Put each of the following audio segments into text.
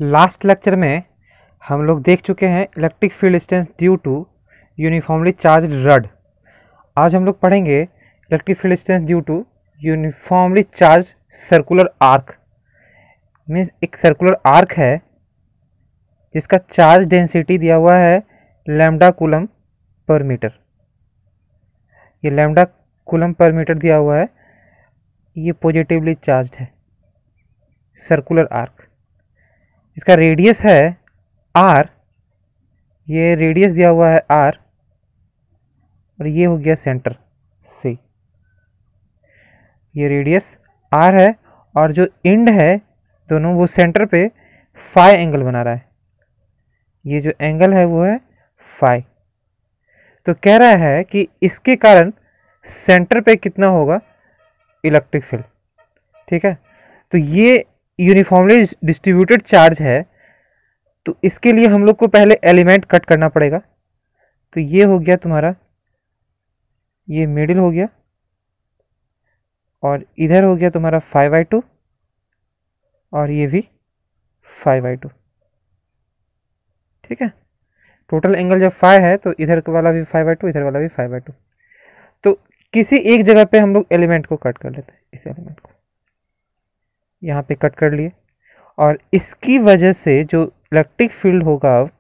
Last lecture में हम लोग देख चुके हैं electric field distance due to uniformly charge rod. आज हम लोग पढ़ेंगे electric field distance due to uniformly charge circular arc. Means एक सर्कुलर आर्क है जिसका चार्ज डेंसिटी दिया हुआ है लैम्डा कूलम पर मीटर। ये लैम्डा कूलम पर मीटर दिया हुआ है, ये पॉजिटिवली चार्ज है सर्कुलर आर्क। इसका रेडियस है आर, ये रेडियस दिया हुआ है आर, और ये हो गया सेंटर सी। ये रेडियस आर है और जो एंड है दोनों वो सेंटर पे फाई एंगल बना रहा है। ये जो एंगल है वो है फाई। तो कह रहा है कि इसके कारण सेंटर पे कितना होगा इलेक्ट्रिक फील्ड। ठीक है, तो ये यूनिफॉर्मली डिस्ट्रीब्यूटेड चार्ज है, तो इसके लिए हम लोग को पहले एलिमेंट कट करना पड़ेगा। तो ये हो गया तुम्हारा, ये मिडिल हो गया और इधर हो गया तुम्हारा 5/2 और ये भी 5/2। ठीक है, टोटल एंगल जब 5 है तो इधर वाला भी 5/2, इधर वाला भी 5/2। तो किसी एक जगह पे हम लोग एलिमेंट को कट कर लेते हैं। इस एलिमेंट को यहाँ पे कट कर लिए और इसकी वजह से जो इलेक्ट्रिक फील्ड होगा अब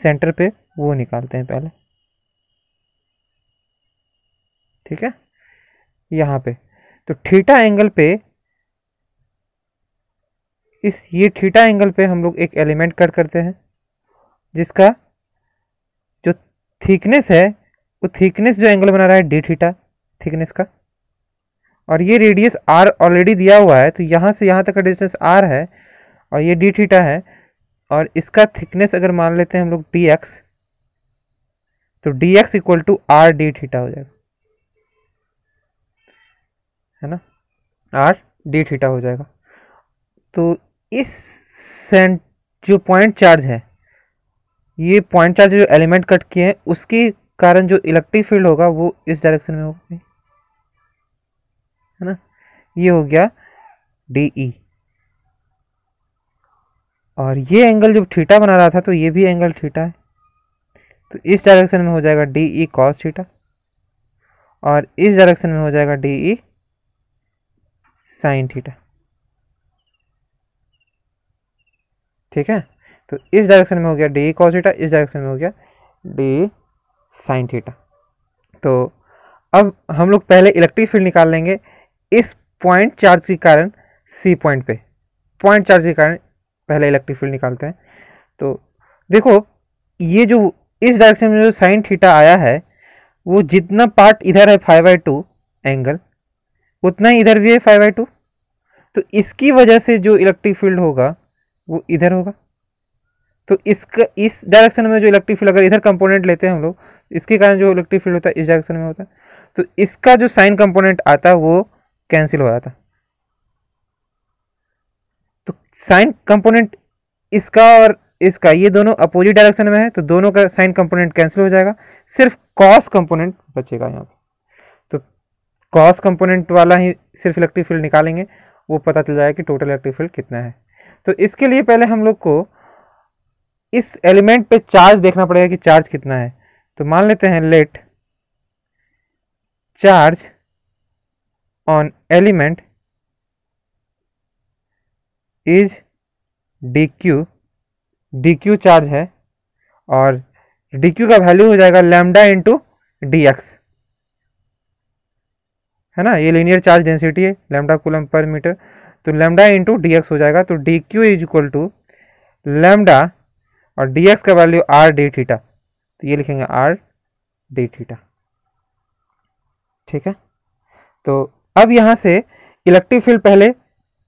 सेंटर पे वो निकालते हैं पहले। ठीक है, यहाँ पे तो थीटा एंगल पे, इस ये थीटा एंगल पे हम लोग एक एलिमेंट कट करते हैं जिसका जो थिकनेस है वो थिकनेस जो एंगल बना रहा है डी थीटा थिकनेस का, और ये रेडियस आर ऑलरेडी दिया हुआ है। तो यहाँ से यहाँ तक का डिस्टेंस आर है और ये डी थीटा है, और इसका थिकनेस अगर मान लेते हैं हम लोग डी एक्स, तो D X equal to R D theta हो जाएगा, है ना, आर डी थीटा हो जाएगा। तो इस जो पॉइंट चार्ज है, ये पॉइंट चार्ज जो एलिमेंट कट किए हैं उसके कारण जो इलेक्ट्रिक फील्ड होगा वो इस डायरेक्शन में होगा, है ना। ये हो गया DE, और ये एंगल जब थीटा बना रहा था तो ये भी एंगल थीटा है, तो इस डायरेक्शन में हो जाएगा DE cos थीटा, और इस डायरेक्शन में हो जाएगा DE sin थीटा। ठीक है, तो इस डायरेक्शन में हो गया DE cos थीटा, इस डायरेक्शन में हो गया DE sin थीटा। तो अब हम लोग पहले इलेक्ट्रिक फील्ड निकाल लेंगे इस पॉइंट चार्ज के कारण सी पॉइंट पे। पॉइंट चार्ज के कारण पहले इलेक्ट्रिक फील्ड निकालते हैं। तो देखो, ये जो इस डायरेक्शन में जो साइन थीटा आया है वो जितना पार्ट इधर है 5/2 एंगल, उतना ही इधर भी है 5/2। तो इसकी वजह से जो इलेक्ट्रिक फील्ड होगा वो इधर होगा। तो इसका इस डायरेक्शन में जो इलेक्ट्रिक फील्ड, अगर इधर कंपोनेंट लेते हैं हम लोग, इसके कारण जो इलेक्ट्रिक फील्ड होता है इस डायरेक्शन में होता है, तो इसका जो साइन कंपोनेंट आता है वो कैंसिल हो जाता। तो साइन कंपोनेंट इसका और इसका, ये दोनों अपोजिट डायरेक्शन में है, तो दोनों का साइन कंपोनेंट कैंसिल हो जाएगा, सिर्फ कॉस कंपोनेंट बचेगा यहाँ पे। तो कॉस कंपोनेंट वाला ही सिर्फ इलेक्ट्रिक फील्ड निकालेंगे, वो पता चल जाएगा कि टोटल इलेक्ट्रिक फील्ड कितना है। तो इसके लिए पहले हम लोग को इस एलिमेंट पे चार्ज देखना पड़ेगा कि चार्ज कितना है। तो मान लेते हैं let charge on element is dq charge है, और dq का वैल्यू हो जाएगा लैम्डा इंटू dx, है ना। ये लीनियर चार्ज डेंसिटी है लैम्डा कूलम पर मीटर, तो लैम्डा इंटू dx हो जाएगा। तो dq is equal to lambda और dx का वैल्यू आर डी थीटा, तो ये लिखेंगे आर डी थीटा। ठीक है, तो अब यहाँ से इलेक्ट्रिक फील्ड पहले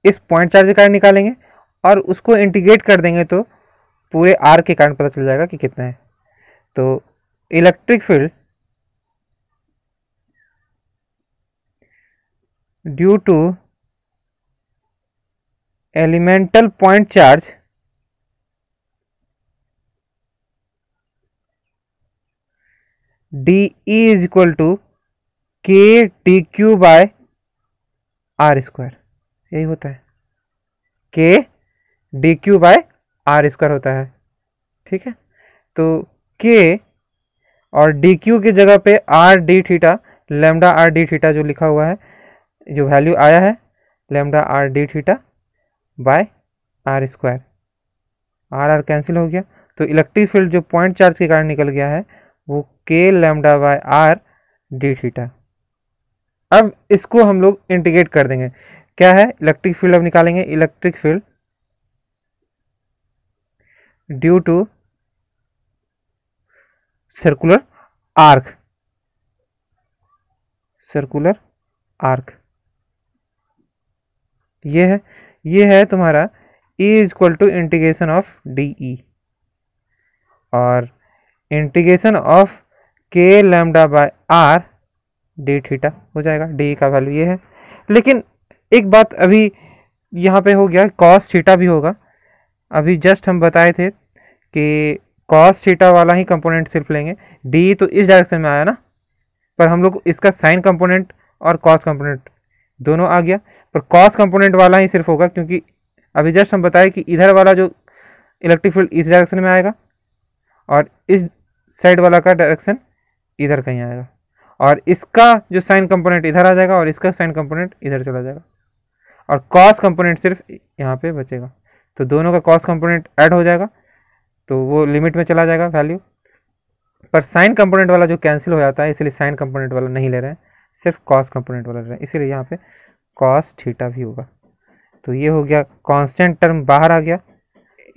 इस पॉइंट चार्ज के कारण निकालेंगे और उसको इंटीग्रेट कर देंगे तो पूरे आर के कारण पता चल जाएगा कि कितना है। तो electric field due to elemental point charge DE is equal to k/dq/r², यही होता है k D Q by R square होता है। ठीक है, तो के और डी क्यू की जगह पे R D theta, lambda R D theta जो लिखा हुआ है, जो वैल्यू आया है lambda R D theta by R square, R R cancel हो गया, तो इलेक्ट्रिक फील्ड जो पॉइंट चार्ज के कारण निकल गया है वो K lambda by R D theta. अब इसको हम लोग इंटीग्रेट कर देंगे, क्या है इलेक्ट्रिक फील्ड अब निकालेंगे, electric field due to circular arc, circular arc ये है तुम्हारा E is equal to integration of D E और integration of K lambda by R D theta हो जाएगा, डी का वैल्यू ये है। लेकिन एक बात अभी यहाँ पे हो गया, कॉस थीटा भी होगा। अभी जस्ट हम बताए थे कि कॉस थीटा वाला ही कंपोनेंट सिर्फ लेंगे, डी तो इस डायरेक्शन में आया ना, पर हम लोग इसका साइन कंपोनेंट और कॉस कंपोनेंट दोनों आ गया, पर कॉस कंपोनेंट वाला ही सिर्फ होगा, क्योंकि अभी जस्ट हम बताए कि इधर वाला जो इलेक्ट्रिक फील्ड इस डायरेक्शन में आएगा और इस साइड वाला का डायरेक्शन इधर कहीं आएगा, और इसका जो साइन कंपोनेंट इधर आ जाएगा और इसका साइन कंपोनेंट इधर चला जाएगा, और कॉस कंपोनेंट सिर्फ यहाँ पे बचेगा। तो दोनों का कॉस कंपोनेंट ऐड हो जाएगा, तो वो लिमिट में चला जाएगा वैल्यू, पर साइन कंपोनेंट वाला जो कैंसिल हो जाता है, इसलिए साइन कंपोनेंट वाला नहीं ले रहे हैं, सिर्फ कॉस कंपोनेंट वाला ले रहे हैं, इसीलिए यहाँ पे कॉस थीटा भी होगा। तो ये हो गया, कांस्टेंट टर्म बाहर आ गया,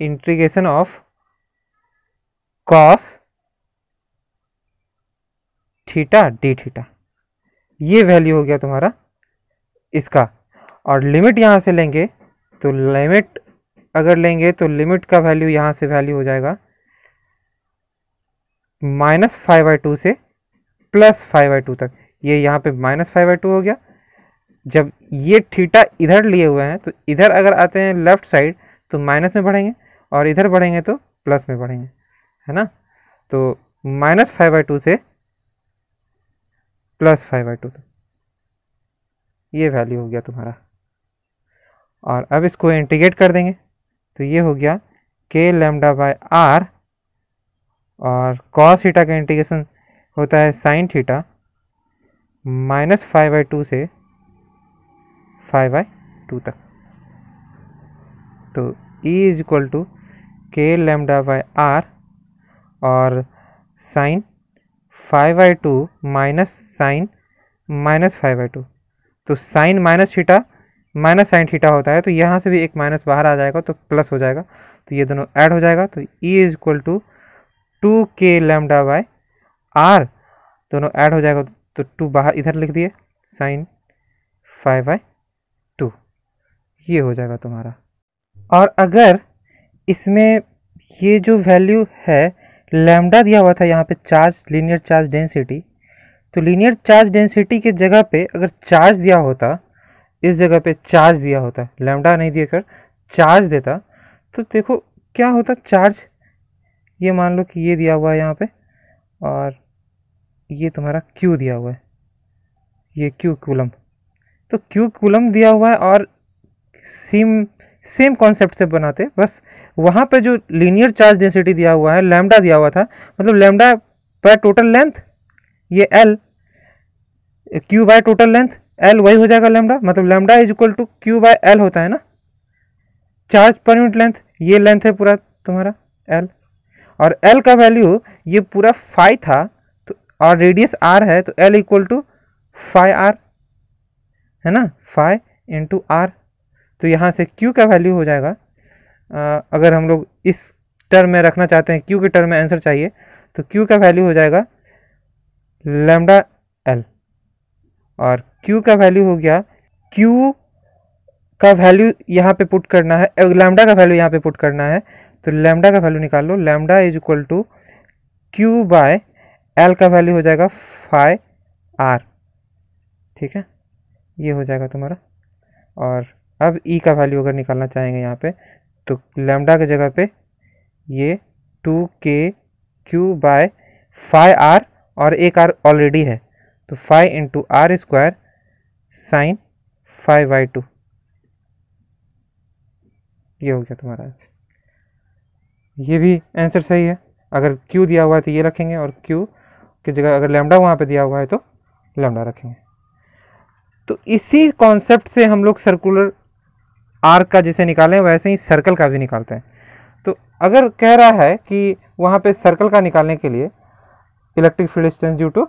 integration of cos theta D theta, ये वैल्यू हो गया तुम्हारा इसका। और लिमिट यहाँ से लेंगे तो लिमिट अगर लेंगे तो लिमिट का वैल्यू यहाँ से वैल्यू हो जाएगा -5/2 से +5/2 तक, ये यहाँ पे -5/2 हो गया। जब ये थीटा इधर लिए हुए हैं तो इधर अगर आते हैं लेफ्ट साइड तो माइनस में बढ़ेंगे और इधर बढ़ेंगे तो प्लस में बढ़ेंगे, है ना। तो -5/2 से +5/2 तक ये वैल्यू हो गया तुम्हारा। और अब इसको इंटीग्रेट कर देंगे तो ये हो गया के लैम्डा बाय आर, और कॉस थीटा का इंटीग्रेशन होता है साइन थीटा, -5/2 से 5/2 तक। तो E is equal to K lambda by R और साइन 5/2 माइनस साइन -5/2, तो sine minus theta minus sine theta होता है, तो यहाँ से भी एक माइनस बाहर आ जाएगा तो प्लस हो जाएगा, तो ये दोनों ऐड हो जाएगा। तो E is equal to 2k lambda by R, दोनों ऐड हो जाएगा तो 2 बाहर इधर लिख दिए, साइन 5/2 ये हो जाएगा तुम्हारा। और अगर इसमें ये जो वैल्यू है लैम्डा दिया हुआ था यहाँ पे चार्ज, लीनियर चार्ज डेंसिटी, तो लीनियर चार्ज डेंसिटी की जगह पे अगर चार्ज दिया होता, इस जगह पे चार्ज दिया होता, लैम्डा नहीं देकर चार्ज देता, तो देखो क्या होता चार्ज, ये मान लो कि ये दिया हुआ है यहाँ पे और ये तुम्हारा Q दिया हुआ है, ये Q कूलम, तो Q कूलम दिया हुआ है और सेम कॉन्सेप्ट से बनाते, बस वहाँ पे जो लीनियर चार्ज डेंसिटी दिया हुआ है लैम्डा दिया हुआ था, मतलब लैम्डा बाय टोटल लेंथ, ये L, Q by total length L वही हो जाएगा लैम्डा, मतलब lambda is equal to Q by L होता है ना, चार्ज पर यूनिट लेंथ, ये लेंथ है पूरा तुम्हारा L, और L का वैल्यू ये पूरा फाई था, तो और रेडियस R है, तो L equal to phi R है ना, फाई इंटू R। तो यहाँ से Q का वैल्यू हो जाएगा, अगर हम लोग इस टर्म में रखना चाहते हैं, Q के टर्म में आंसर चाहिए, तो Q का वैल्यू हो जाएगा लैम्डा L, और Q का वैल्यू हो गया, Q का वैल्यू यहाँ पे पुट करना है, लैम्डा का वैल्यू यहाँ पे पुट करना है, तो लैम्डा का वैल्यू निकाल लो, lambda is equal to Q by L का वैल्यू हो जाएगा फाई R, ठीक है, ये हो जाएगा तुम्हारा। और अब E का वैल्यू अगर निकालना चाहेंगे यहाँ पे, तो लैम्डा की जगह पे ये 2k Q bye phi R, और एक R ऑलरेडी है, तो phi into R square sine 5/2, ये हो गया तुम्हारा आंसर। ये भी आंसर सही है। अगर क्यू दिया हुआ है तो ये रखेंगे, और क्यू की जगह अगर लैम्डा वहाँ पे दिया हुआ है तो लैम्डा रखेंगे। तो इसी कॉन्सेप्ट से हम लोग सर्कुलर आर्क का जैसे निकालें वैसे ही सर्कल का भी निकालते हैं। तो अगर कह रहा है कि वहाँ पे सर्कल का निकालने के लिए electric field distance due to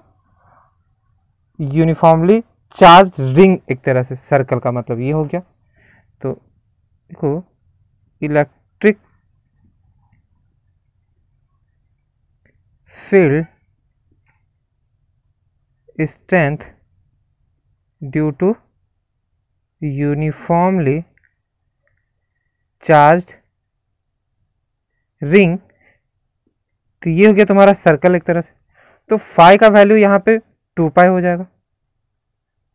uniformly charge ring, एक तरह से सर्कल का मतलब ये हो गया। तो देखो electric field strength due to uniformly charge ring, तो ये हो गया तुम्हारा सर्कल एक तरह से। तो फाई का वैल्यू यहाँ पे 2 पाई हो जाएगा,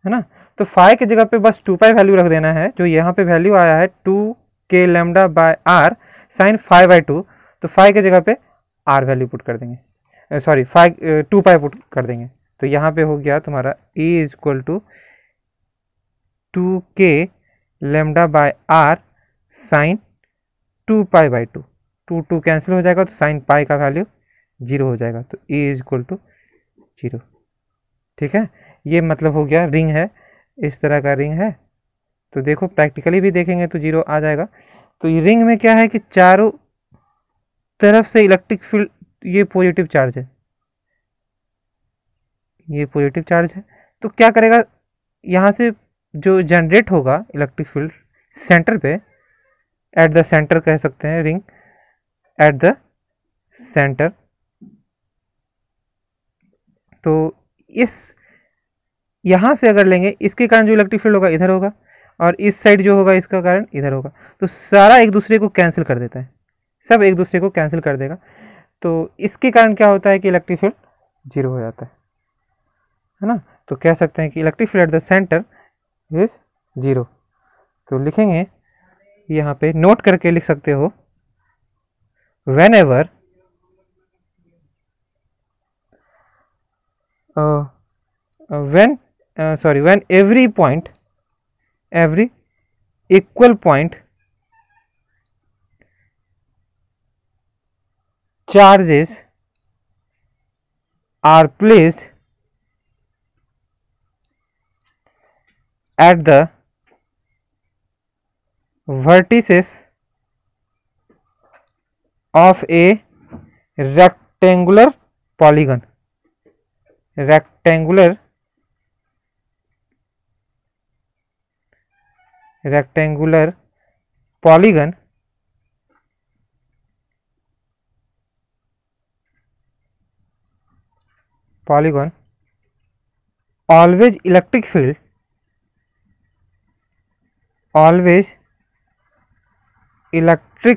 है ना। तो फाई की जगह पे बस 2 पाई वैल्यू रख देना है। जो यहाँ पे वैल्यू आया है 2k lambda by R sign 5/2, तो फाई की जगह पे आर वैल्यू पुट कर देंगे, सॉरी 2 पाई पुट कर देंगे। तो यहाँ पे हो गया तुम्हारा E is equal to 2k lambda by R sine 2 pi by 2, 2 cancel हो जाएगा, तो साइन पाई का वैल्यू 0 हो जाएगा। तो E इज इक्वल टू 0। ठीक है, ये मतलब हो गया रिंग है, इस तरह का रिंग है। तो देखो प्रैक्टिकली भी देखेंगे तो 0 आ जाएगा। तो ये रिंग में क्या है कि चारों तरफ से इलेक्ट्रिक फील्ड, ये पॉजिटिव चार्ज है, ये पॉजिटिव चार्ज है। तो क्या करेगा, यहाँ से जो जनरेट होगा इलेक्ट्रिक फील्ड सेंटर पे, एट द सेंटर कह सकते हैं, रिंग एट द सेंटर। तो इस यहाँ से अगर लेंगे, इसके कारण जो इलेक्ट्रिक फील्ड होगा इधर होगा, और इस साइड जो होगा इसका कारण इधर होगा। तो सारा एक दूसरे को कैंसिल कर देता है, सब एक दूसरे को कैंसिल कर देगा। तो इसके कारण क्या होता है कि इलेक्ट्रिक फील्ड 0 हो जाता है ना। तो कह सकते हैं कि electric field at the centre is 0। तो लिखेंगे यहाँ पे, नोट करके लिख सकते हो, whenever when every equal point charges are placed at the vertices of a rectangular polygon, rectangular polygon always electric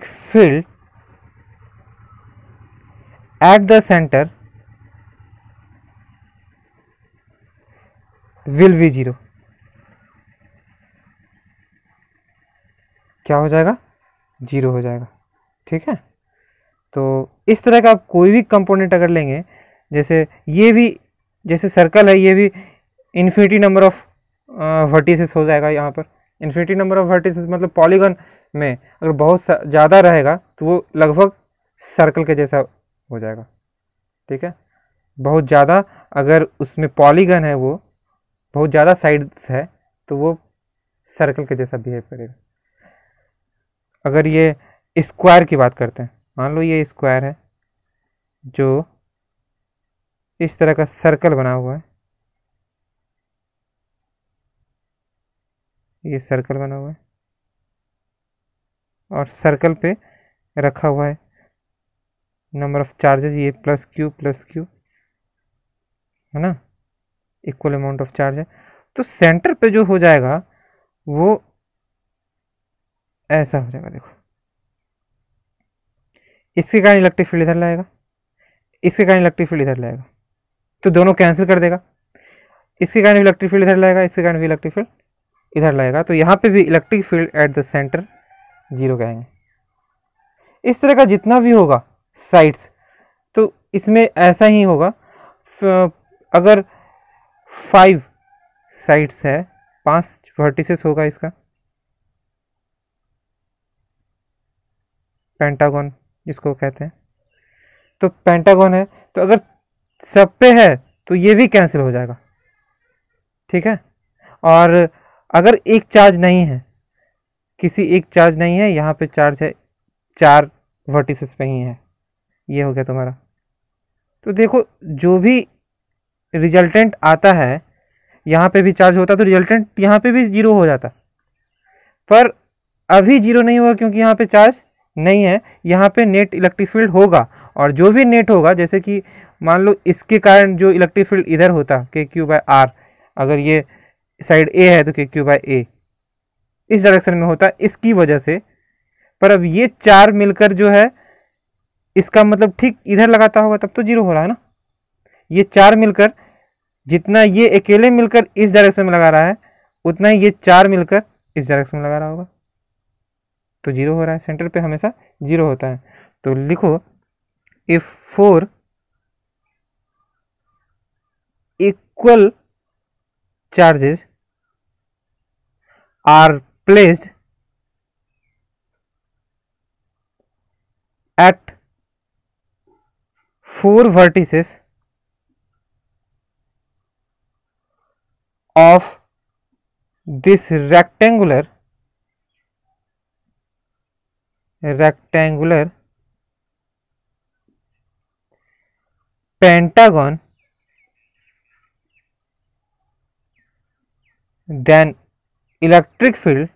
field at the center will be 0। क्या हो जाएगा, 0 हो जाएगा। ठीक है, तो इस तरह का आप कोई भी कंपोनेंट अगर लेंगे, जैसे ये भी, जैसे सर्कल है, ये भी इन्फिनिटी नंबर ऑफ वर्टिसेस हो जाएगा। यहाँ पर इन्फिनिटी नंबर ऑफ वर्टिसेस मतलब पॉलीगन में अगर बहुत ज़्यादा रहेगा तो वो लगभग सर्कल के जैसा हो जाएगा। ठीक है, बहुत ज़्यादा अगर उसमें पॉलीगन है, वो बहुत ज़्यादा साइड्स है, तो वो सर्कल के जैसा बिहेव करेगा। अगर ये स्क्वायर की बात करते हैं, मान लो ये स्क्वायर है जो इस तरह का सर्कल बना हुआ है, ये सर्कल बना हुआ है और सर्कल पे रखा हुआ है नंबर ऑफ चार्जेस, ये प्लस क्यू है ना, इक्वल अमाउंट ऑफ चार्ज है। तो सेंटर पे जो हो जाएगा वो ऐसा हो जाएगा। देखो, इसके कारण इलेक्ट्रिक फील्ड इधर लाएगा, इसके कारण इलेक्ट्रिक फील्ड इधर लाएगा, तो दोनों कैंसिल कर देगा। इसके कारण इलेक्ट्रिक फील्ड इधर लाएगा, इसके कारण भी इलेक्ट्रिक फील्ड इधर लाएगा, तो यहाँ पे भी electric field at the centre 0 कहेंगे। इस तरह का जितना भी होगा साइड्स, तो इसमें ऐसा ही होगा। अगर 5 साइड्स है, 5 वर्टिसेस होगा इसका, पेंटागन जिसको कहते हैं। तो पेंटागन है, तो अगर सब पे है तो ये भी कैंसिल हो जाएगा, ठीक है। और अगर एक चार्ज नहीं है, किसी एक चार्ज नहीं है, यहाँ पे चार्ज है 4 वर्टिसेस पे ही है, ये हो गया तुम्हारा। तो देखो जो भी रिजल्टेंट आता है, यहाँ पे भी चार्ज होता तो रिजल्टेंट यहाँ पे भी 0 हो जाता, पर अभी 0 नहीं होगा क्योंकि यहाँ पे चार्ज नहीं है। यहाँ पे नेट इलेक्ट्रिक फील्ड होगा, और जो भी नेट होगा, जैसे कि मान लो इसके कारण जो इलेक्ट्रिक फील्ड इधर होता KQ/R, अगर ये साइड A है तो KQ/A इस डायरेक्शन में होता इसकी वजह से। पर अब ये 4 मिलकर जो है, इसका मतलब ठीक इधर लगाता होगा तब तो 0 हो रहा है ना। ये 4 मिलकर, जितना ये अकेले मिलकर इस डायरेक्शन में लगा रहा है, उतना ही ये 4 मिलकर इस डायरेक्शन में लगा रहा होगा, तो 0 हो रहा है। सेंटर पे हमेशा 0 होता है। तो लिखो if 4 equal charges are placed at 4 vertices of this rectangular pentagon, then electric field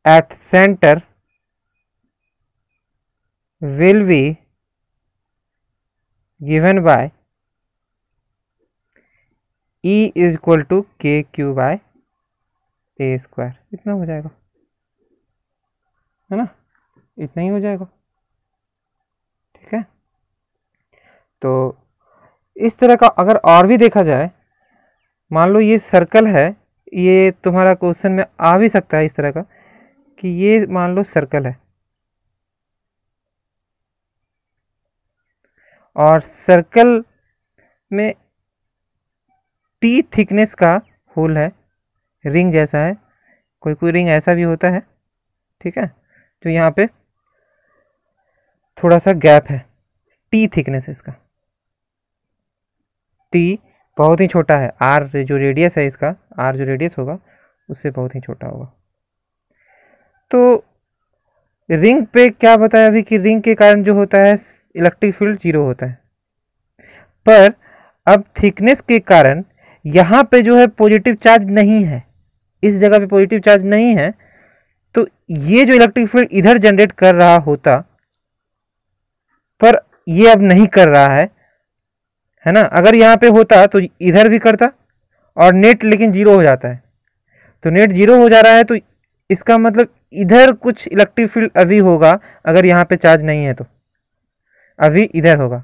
at center will be given by E is equal to KQ/A square. इतना हो जाएगा, है ना, इतना ही हो जाएगा, ठीक है। तो इस तरह का अगर और भी देखा जाए, मान लो ये सर्कल है, ये तुम्हारा क्वेश्चन में आ भी सकता है इस तरह का कि ये मान लो सर्कल है और सर्कल में T थिकनेस का होल है, रिंग जैसा है, कोई कोई रिंग ऐसा भी होता है, ठीक है। तो यहाँ पे थोड़ा सा गैप है, T थिकनेस इसका, T बहुत ही छोटा है, R जो रेडियस है इसका, R जो रेडियस होगा उससे बहुत ही छोटा होगा। तो रिंग पे क्या बताया अभी कि रिंग के कारण जो होता है इलेक्ट्रिक फील्ड 0 होता है, पर अब थिकनेस के कारण यहाँ पे जो है पॉजिटिव चार्ज नहीं है, इस जगह पे पॉजिटिव चार्ज नहीं है, तो ये जो इलेक्ट्रिक फील्ड इधर जनरेट कर रहा होता, पर ये अब नहीं कर रहा है ना। अगर यहाँ पे होता तो इधर भी करता, और नेट लेकिन 0 हो जाता है। तो नेट 0 हो जा रहा है, तो इसका मतलब इधर कुछ इलेक्ट्रिक फील्ड अभी होगा, अगर यहाँ पे चार्ज नहीं है तो अभी इधर होगा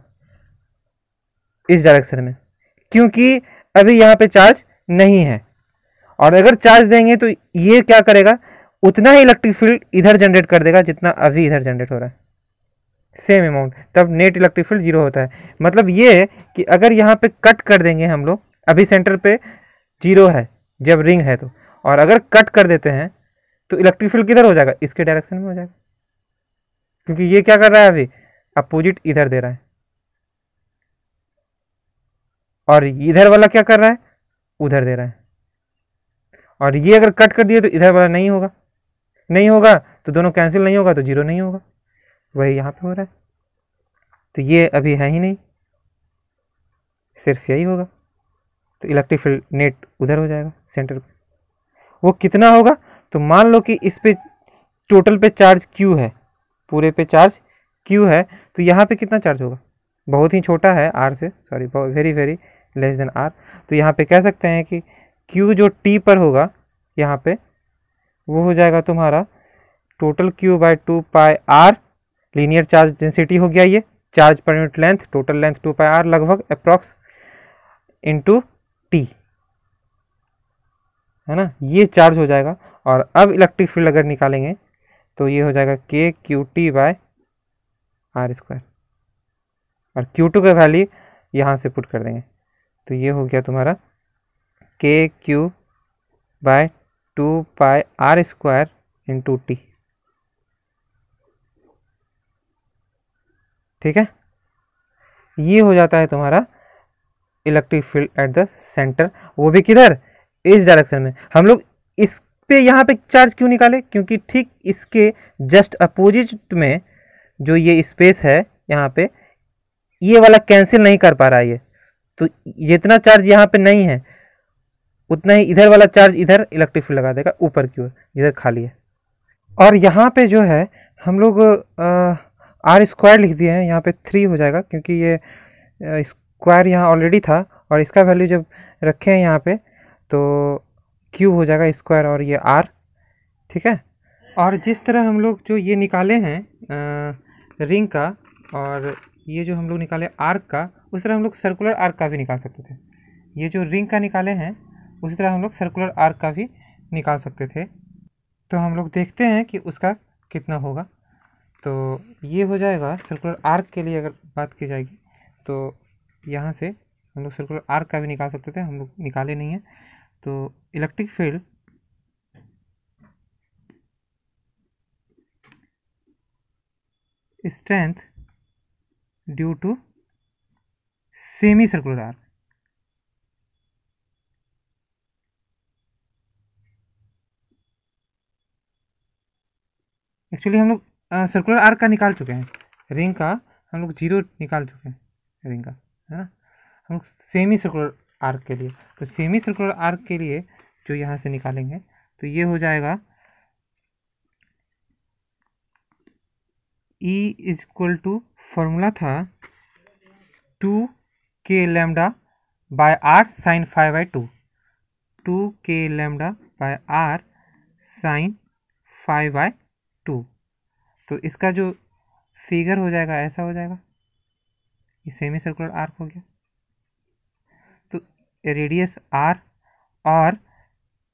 इस डायरेक्शन में, क्योंकि अभी यहाँ पे चार्ज नहीं है। और अगर चार्ज देंगे तो ये क्या करेगा, उतना ही इलेक्ट्रिक फील्ड इधर जनरेट कर देगा जितना अभी इधर जनरेट हो रहा है, सेम अमाउंट, तब नेट इलेक्ट्रिक फील्ड 0 होता है। मतलब ये कि अगर यहाँ पे कट कर देंगे हम लोग, अभी सेंटर पे 0 है जब रिंग है तो, और अगर कट कर देते हैं तो इलेक्ट्रिक फील्ड किधर हो जाएगा, इसके डायरेक्शन में हो जाएगा, क्योंकि ये क्या कर रहा है अभी अपोजिट इधर दे रहा है, और इधर वाला क्या कर रहा है उधर दे रहा है। और ये अगर कट कर दिए तो इधर वाला नहीं होगा, नहीं होगा तो दोनों कैंसिल नहीं होगा तो 0 नहीं होगा, वही यहाँ पे हो रहा है। तो ये अभी है ही नहीं, सिर्फ यही होगा, तो इलेक्ट्रिक फील्ड नेट उधर हो जाएगा सेंटर पे। वो कितना होगा, तो मान लो कि इस पे टोटल पे चार्ज Q है, पूरे पे चार्ज Q है, तो यहाँ पे कितना चार्ज होगा, बहुत ही छोटा है R से, sorry very very less than R। तो यहाँ पे कह सकते हैं कि Q जो T पर होगा यहाँ पे, वो हो जाएगा तुम्हारा total Q/2πr, linear charge density हो गया ये, charge per unit length, total length 2πr लगभग अप्रॉक्स इंटू T, है ना, ये चार्ज हो जाएगा। और अब इलेक्ट्रिक फील्ड अगर निकालेंगे तो ये हो जाएगा KQT/r स्क्वायर, और Q2 का वैल्यू यहाँ से पुट कर देंगे, तो ये हो गया तुम्हारा KQ/2 2πr² इंटू टी। ठीक है, ये हो जाता है तुम्हारा electric field at the centre, वो भी किधर, इस डायरेक्शन में। हम लोग इस पे यहाँ पे चार्ज क्यों निकाले, क्योंकि ठीक इसके जस्ट अपोजिट में जो ये स्पेस है यहाँ पे, ये वाला कैंसिल नहीं कर पा रहा है ये, तो जितना चार्ज यहाँ पे नहीं है उतना ही इधर वाला चार्ज इधर इलेक्ट्रिक फील्ड लगा देगा ऊपर की ओर जिधर खाली है। और यहाँ पे जो है हम लोग r² लिख दिए हैं, यहाँ पे 3 हो जाएगा क्योंकि ये स्क्वायर यहाँ ऑलरेडी था, और इसका वैल्यू जब रखे हैं यहाँ पे तो क्यूब हो जाएगा स्क्वायर और ये r। ठीक है, और जिस तरह हम लोग जो ये निकाले हैं रिंग का, और ये जो हम लोग निकाले आर्क का, उस तरह हम लोग सर्कुलर आर्क का भी निकाल सकते थे। ये जो रिंग का निकाले हैं उसी तरह हम लोग सर्कुलर आर्क का भी निकाल सकते थे। तो हम लोग देखते हैं कि उसका कितना होगा। तो ये हो जाएगा सर्कुलर आर्क के लिए अगर बात की जाएगी तो यहाँ से हम लोग सर्कुलर आर्क का भी निकाल सकते थे, हम लोग निकाले नहीं है। तो electric field strength due to semi circular arc, actually हम लोग सर्कुलर आर्क का निकाल चुके हैं, रिंग का हम लोग 0 निकाल चुके हैं रिंग का, है ना। हम लोग सेमी सर्कुलर आर्क के लिए, तो सेमी सर्कुलर आर्क के लिए जो यहाँ से निकालेंगे तो ये हो जाएगा E is equal to, formula था 2k lambda by r sine 5/2, 2k lambda by r sine 5/2। तो इसका जो फिगर हो जाएगा ऐसा हो जाएगा, ये सेमी सर्कुलर आर्क हो गया। तो रेडियस r और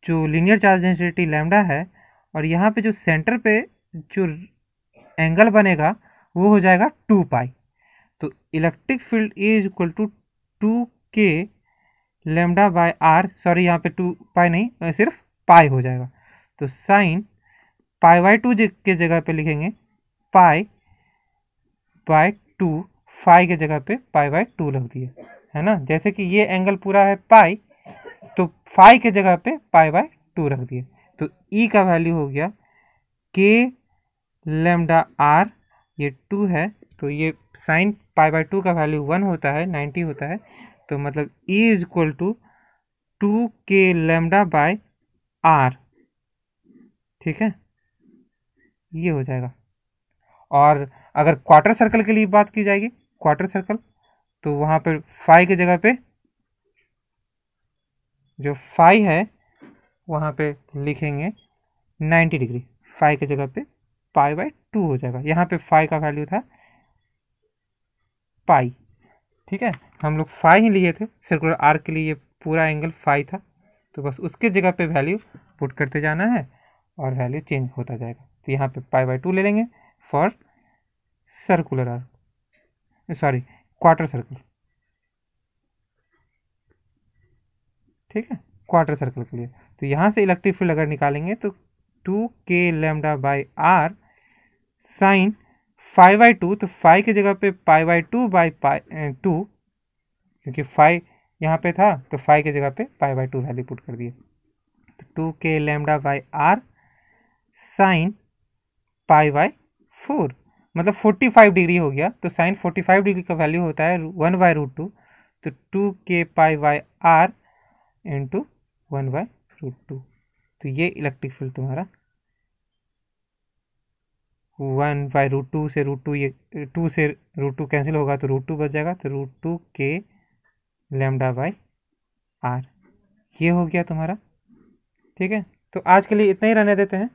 जो लीनियर चार्ज डेंसिटी लैम्डा है, और यहाँ पे जो सेंटर पे जो एंगल बनेगा वो हो जाएगा 2π। तो electric field E is equal to 2k lambda by r, sorry यहाँ पे 2π नहीं सिर्फ पाई हो जाएगा। तो साइन π/2 के जगह पे लिखेंगे π/2, फाई के जगह पे π/2 रख दिए, है ना। जैसे कि ये एंगल पूरा है पाई, तो फाई के जगह पे π/2 रख दिए। तो E का वैल्यू हो गया k लैम्डा r, ये 2 है, तो ये साइन π/2 का वैल्यू 1 होता है, 90 होता है। तो मतलब E is equal to 2k lambda by r। ठीक है, ये हो जाएगा। और अगर क्वार्टर सर्कल के लिए बात की जाएगी, क्वार्टर सर्कल, तो वहाँ पर फाई के जगह पे जो फाई है वहाँ पे लिखेंगे 90 डिग्री, फाई के जगह पे π/2 हो जाएगा। यहाँ पे फाई का वैल्यू था पाई। ठीक है, हम लोग फाई ही लिए थे, सर्कुलर आर्क के लिए ये पूरा एंगल फाई था, तो बस उसके जगह पे वैल्यू पुट करते जाना है और वैल्यू चेंज होता जाएगा। तो यहाँ पे π/2 ले लेंगे for circular arc, sorry quarter circle. ठीक है, क्वार्टर सर्कल के लिए। तो यहाँ से इलेक्ट्रिक फील्ड अगर निकालेंगे तो 2k lambda by r sine 5/2, तो 5 की जगह पे π/2/2, क्योंकि 5 यहाँ पे था तो 5 की जगह पे π/2 वैल्यू पुट कर दिए। तो 2k lambda by r sign π/4, मतलब 45 डिग्री हो गया। तो साइन 45 डिग्री का वैल्यू होता है 1/√2, तो 2k π/r इंटू 1/√2। तो ये इलेक्ट्रिक फील्ड तुम्हारा 1/√2 से √2, ये 2 से √2 कैंसिल होगा तो √2 बच जाएगा, तो √2k लैम्डा बाई r, ये हो गया तुम्हारा। ठीक है, तो आज के लिए इतना ही रहने देते हैं।